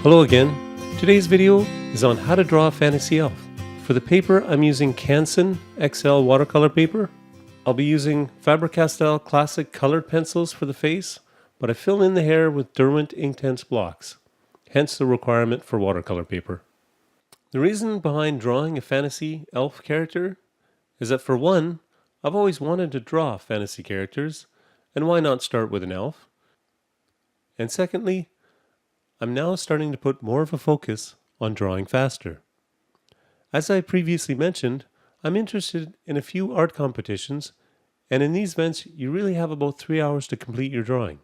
Hello again. Today's video is on how to draw a fantasy elf. For the paper, I'm using Canson XL watercolor paper. I'll be using Faber Castell classic colored pencils for the face, but I fill in the hair with Derwent Inktense blocks, hence the requirement for watercolor paper. The reason behind drawing a fantasy elf character is that, for one, I've always wanted to draw fantasy characters, and why not start with an elf? And secondly, I'm now starting to put more of a focus on drawing faster. As I previously mentioned, I'm interested in a few art competitions, and in these events you really have about 3 hours to complete your drawing.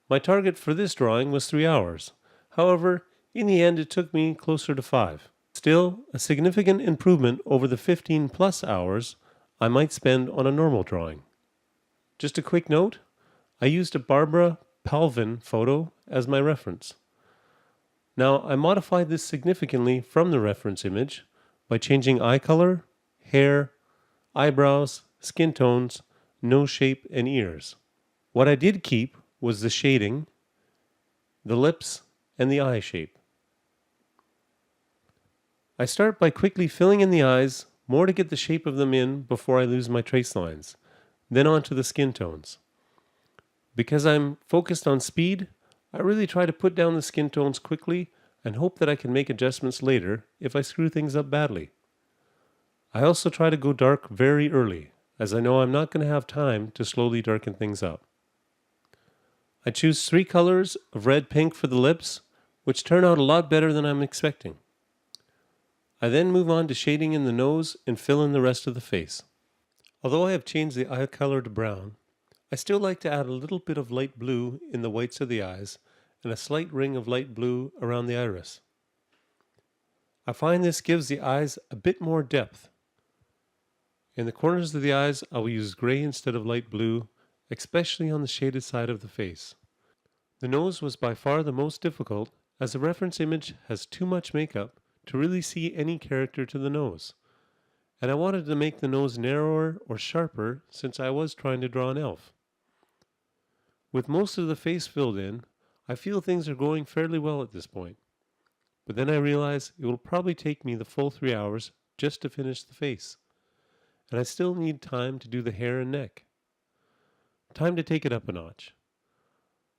My target for this drawing was 3 hours. However, in the end it took me closer to 5. Still, a significant improvement over the 15+ hours I might spend on a normal drawing. Just a quick note, I used a Barbara Palvin photo as my reference. Now, I modified this significantly from the reference image by changing eye color, hair, eyebrows, skin tones, nose shape, and ears. What I did keep was the shading, the lips, and the eye shape. I start by quickly filling in the eyes, more to get the shape of them in before I lose my trace lines, then on to the skin tones. Because I'm focused on speed, I really try to put down the skin tones quickly and hope that I can make adjustments later if I screw things up badly. I also try to go dark very early, as I know I'm not going to have time to slowly darken things up. I choose 3 colors of red pink for the lips, which turn out a lot better than I'm expecting. I then move on to shading in the nose and fill in the rest of the face. Although I have changed the eye color to brown, I still like to add a little bit of light blue in the whites of the eyes and a slight ring of light blue around the iris. I find this gives the eyes a bit more depth. In the corners of the eyes, I will use gray instead of light blue, especially on the shaded side of the face. The nose was by far the most difficult, as the reference image has too much makeup to really see any character to the nose. And I wanted to make the nose narrower or sharper since I was trying to draw an elf. With most of the face filled in, I feel things are going fairly well at this point. But then I realize it will probably take me the full 3 hours just to finish the face. And I still need time to do the hair and neck. Time to take it up a notch.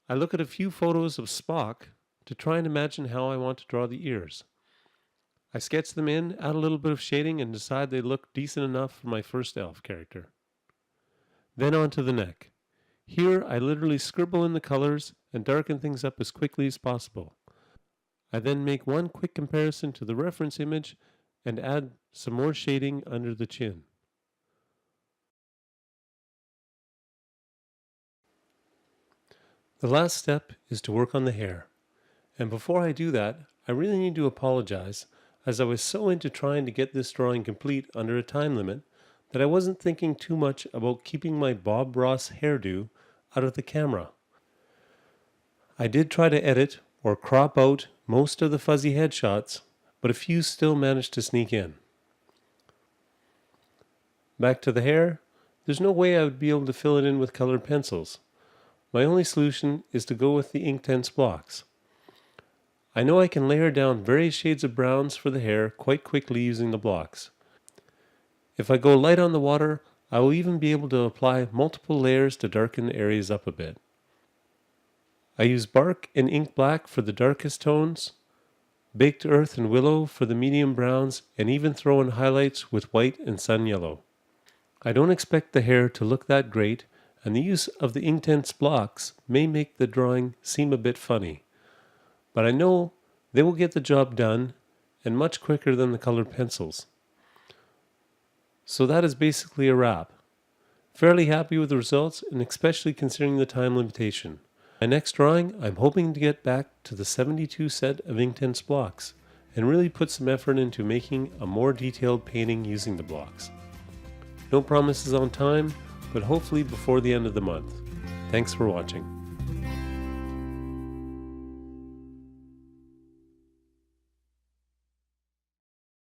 I look at a few photos of Spock to try and imagine how I want to draw the ears. I sketch them in, add a little bit of shading, and decide they look decent enough for my first elf character. Then on to the neck. Here I literally scribble in the colors and darken things up as quickly as possible. I then make one quick comparison to the reference image and add some more shading under the chin. The last step is to work on the hair. And before I do that, I really need to apologize, as I was so into trying to get this drawing complete under a time limit that I wasn't thinking too much about keeping my Bob Ross hairdo out of the camera. I did try to edit or crop out most of the fuzzy headshots, but a few still managed to sneak in. Back to the hair, there's no way I would be able to fill it in with colored pencils. My only solution is to go with the Inktense blocks. I know I can layer down various shades of browns for the hair quite quickly using the blocks. If I go light on the water, I will even be able to apply multiple layers to darken areas up a bit. I use bark and ink black for the darkest tones, baked earth and willow for the medium browns, and even throw in highlights with white and sun yellow. I don't expect the hair to look that great, and the use of the Inktense blocks may make the drawing seem a bit funny. But I know they will get the job done, and much quicker than the colored pencils. So that is basically a wrap. Fairly happy with the results, and especially considering the time limitation. My next drawing, I'm hoping to get back to the 72 set of Inktense blocks, and really put some effort into making a more detailed painting using the blocks. No promises on time, but hopefully before the end of the month. Thanks for watching.